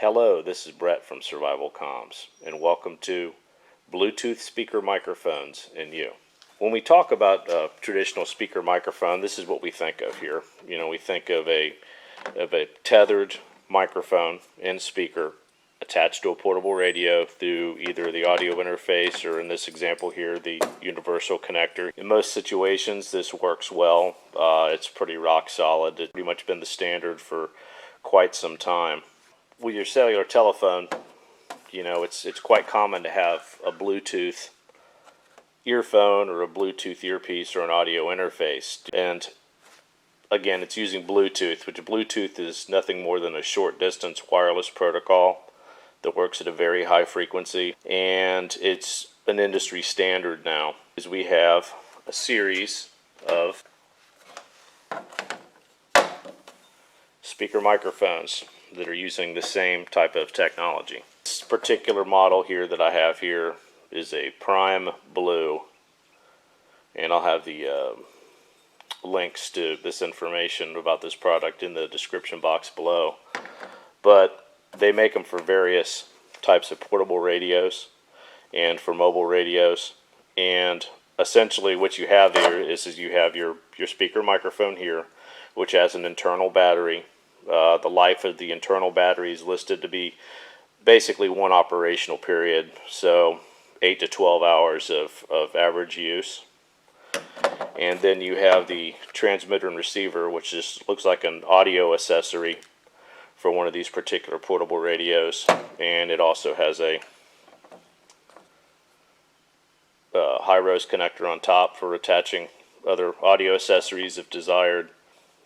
Hello, this is Brett from Survival Comms, and welcome to Bluetooth speaker microphones and you. When we talk about a traditional speaker microphone, this is what we think of here. We think of a tethered microphone and speaker attached to a portable radio through either the audio interface or, in this example here, the universal connector. In most situations, this works well. It's pretty rock solid. It's pretty much been the standard for quite some time. With your cellular telephone, it's quite common to have a Bluetooth earphone or a Bluetooth earpiece or an audio interface. And again, it's using Bluetooth, which Bluetooth is nothing more than a short distance wireless protocol that works at a very high frequency, and it's an industry standard now. Is we have a series of speaker microphones that are using the same type of technology. This particular model here that I have here is a Prime Blue, and I'll have the links to this information about this product in the description box below. But they make them for various types of portable radios and for mobile radios, and essentially what you have here is you have your speaker microphone here, which has an internal battery. The life of the internal battery is listed to be basically one operational period, so 8 to 12 hours of average use. And then you have the transmitter and receiver, which just looks like an audio accessory for one of these particular portable radios, and it also has a high-res connector on top for attaching other audio accessories if desired.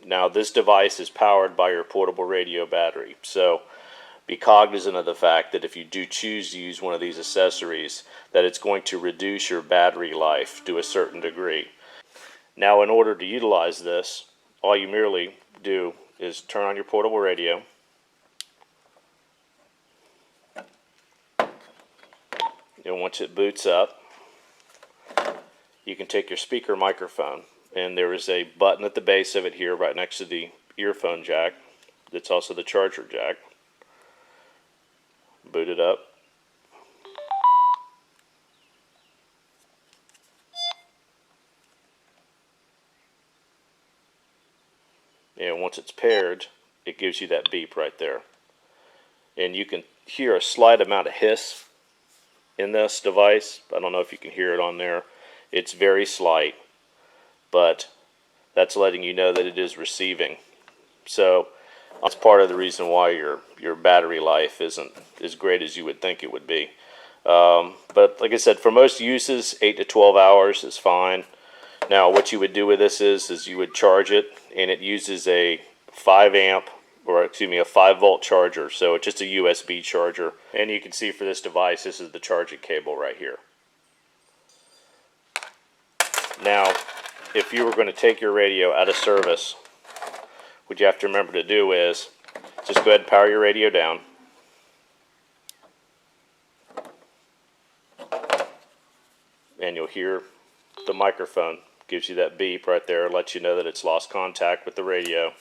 Now, this device is powered by your portable radio battery, so be cognizant of the fact that if you do choose to use one of these accessories, that it's going to reduce your battery life to a certain degree. Now, in order to utilize this, all you merely do is turn on your portable radio, and once it boots up, you can take your speaker microphone, and there is a button at the base of it here right next to the earphone jack. That's also the charger jack. Boot it up. And once it's paired, it gives you that beep right there. And you can hear a slight amount of hiss in this device. I don't know if you can hear it on there. It's very slight, but that's letting you know that it is receiving. So that's part of the reason why your battery life isn't as great as you would think it would be. But like I said, for most uses, 8 to 12 hours is fine. Now, what you would do with this is you would charge it, and it uses a 5 volt charger. So it's just a USB charger. And you can see for this device, this is the charging cable right here. Now, if you were going to take your radio out of service, what you have to remember to do is just go ahead and power your radio down. And you'll hear the microphone gives you that beep right there, lets you know that it's lost contact with the radio.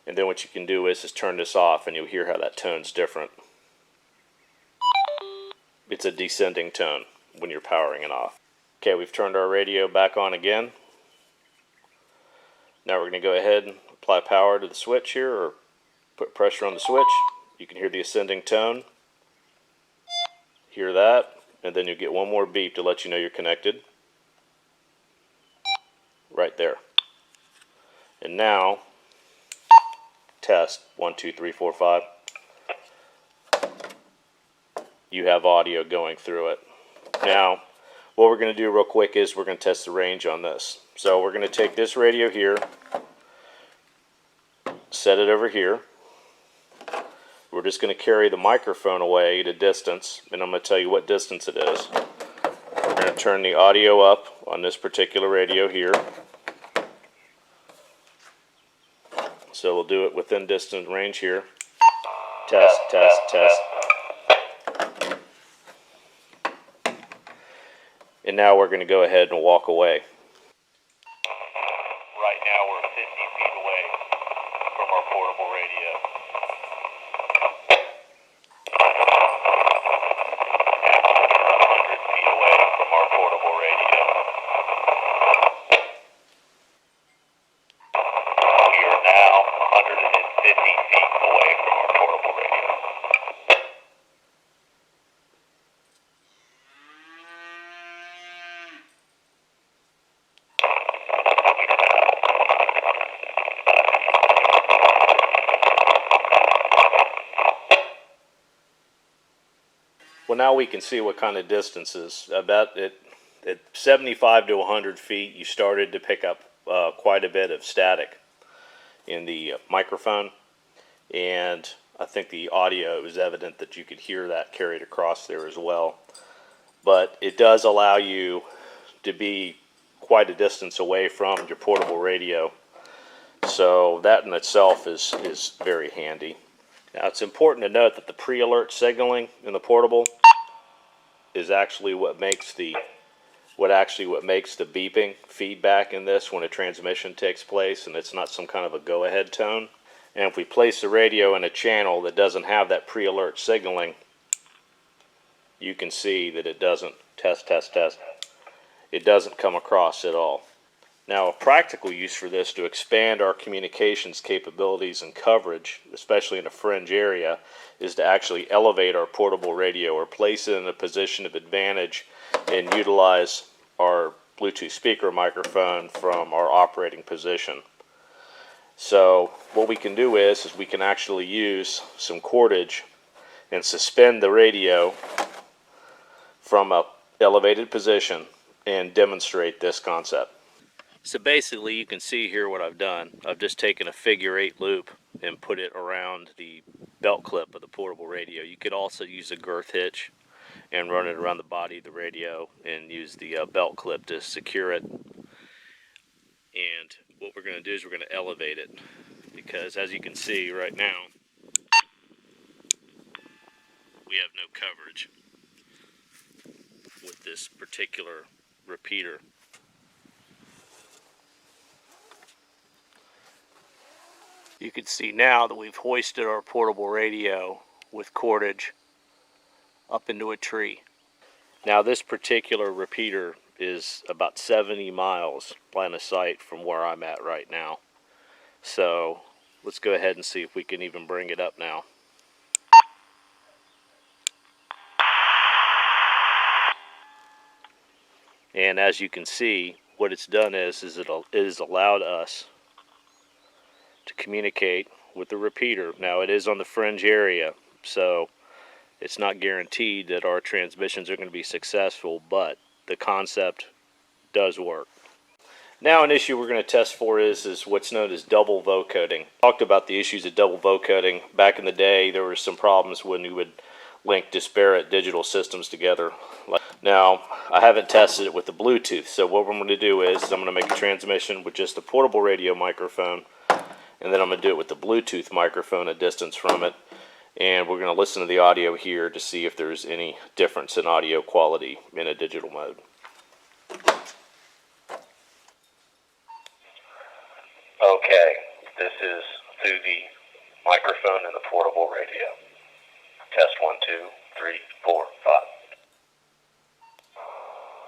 And then what you can do is just turn this off, and you'll hear how that tone's different. It's a descending tone when you're powering it off. Okay, we've turned our radio back on again. Now we're going to go ahead and apply power to the switch here, or put pressure on the switch. You can hear the ascending tone. Hear that, and then you'll get one more beep to let you know you're connected. Right there. And now, test 1, 2, 3, 4, 5. You have audio going through it. Now, what we're going to do real quick is we're going to test the range on this. So we're going to take this radio here, set it over here. We're just going to carry the microphone away at a distance, and I'm going to tell you what distance it is. We're going to turn the audio up on this particular radio here. So we'll do it within distance range here. Test, test, test. And now we're going to go ahead and walk away. Right now we're 50 feet away from our portable radio. Well, now we can see what kind of distances. About at 75 to 100 feet, you started to pick up quite a bit of static in the microphone, and I think the audio, it was evident that you could hear that carried across there as well. But it does allow you to be quite a distance away from your portable radio, so that in itself is very handy. Now, it's important to note that the pre-alert signaling in the portable is actually what makes the beeping feedback in this when a transmission takes place, and it's not some kind of a go-ahead tone. And if we place the radio in a channel that doesn't have that pre-alert signaling, you can see that it doesn't test. It doesn't come across at all. Now, a practical use for this to expand our communications capabilities and coverage, especially in a fringe area, is to actually elevate our portable radio or place it in a position of advantage and utilize our Bluetooth speaker microphone from our operating position. So what we can do is we can actually use some cordage and suspend the radio from a elevated position and demonstrate this concept. So basically, you can see here what I've done. I've just taken a figure-8 loop and put it around the belt clip of the portable radio. You could also use a girth hitch and run it around the body of the radio and use the belt clip to secure it. And what we're going to do is we're going to elevate it, because as you can see right now, we have no coverage with this particular repeater. You can see now that we've hoisted our portable radio with cordage up into a tree. Now, this particular repeater is about 70 miles line of sight from where I'm at right now. So let's go ahead and see if we can even bring it up now. And as you can see, what it's done is it has allowed us to communicate with the repeater. Now, it is on the fringe area, so it's not guaranteed that our transmissions are going to be successful, but the concept does work. Now, an issue we're going to test for is what's known as double vocoding. Talked about the issues of double vocoding. Back in the day, there were some problems when you would link disparate digital systems together. Now, I haven't tested it with the Bluetooth, so what I'm going to do is I'm going to make a transmission with just the portable radio microphone, and then I'm going to do it with the Bluetooth microphone a distance from it, and we're going to listen to the audio here to see if there's any difference in audio quality in a digital mode. Okay, this is through the microphone and the portable radio. Test 1, 2, 3, 4, 5.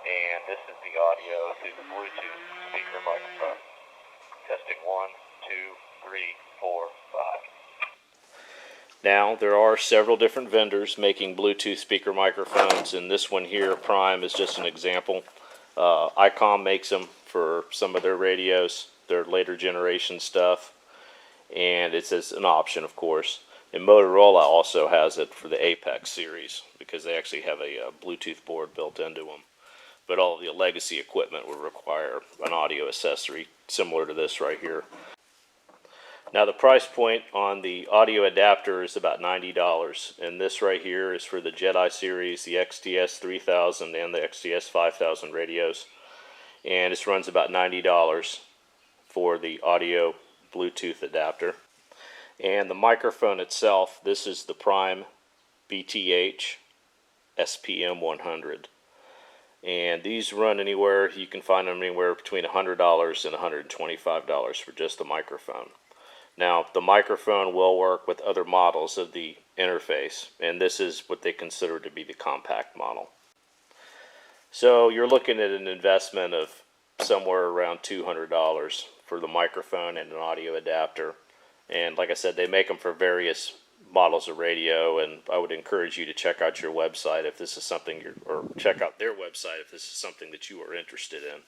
And this is the audio through the Bluetooth speaker microphone. Testing 1, 2, 3, 4, 5. Now, there are several different vendors making Bluetooth speaker microphones, and this one here, Prime, is just an example. ICOM makes them for some of their radios, their later generation stuff, and it's as an option, of course. And Motorola also has it for the Apex series, because they actually have a Bluetooth board built into them. But all of the legacy equipment will require an audio accessory similar to this right here. Now, the price point on the audio adapter is about $90, and this right here is for the Jedi series, the XTS 3000 and the XTS 5000 radios, and this runs about $90 for the audio Bluetooth adapter. And the microphone itself, this is the Prime BTH SPM 100, and these run anywhere, you can find them anywhere between $100 and $125 for just the microphone. Now, the microphone will work with other models of the interface, and this is what they consider to be the compact model. So you're looking at an investment of somewhere around $200 for the microphone and an audio adapter. And like I said, they make them for various models of radio, and I would encourage you to check out your website if this is something or check out their website if this is something that you are interested in.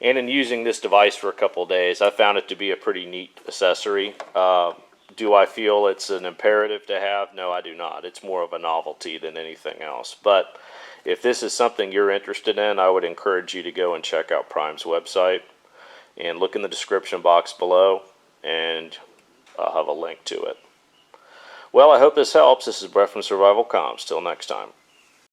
And in using this device for a couple of days, I found it to be a pretty neat accessory. Do I feel it's an imperative to have? No, I do not. It's more of a novelty than anything else. But if this is something you're interested in, I would encourage you to go and check out Prime's website and look in the description box below, and I'll have a link to it. Well, I hope this helps. This is Brett from Survival Comms. Till next time.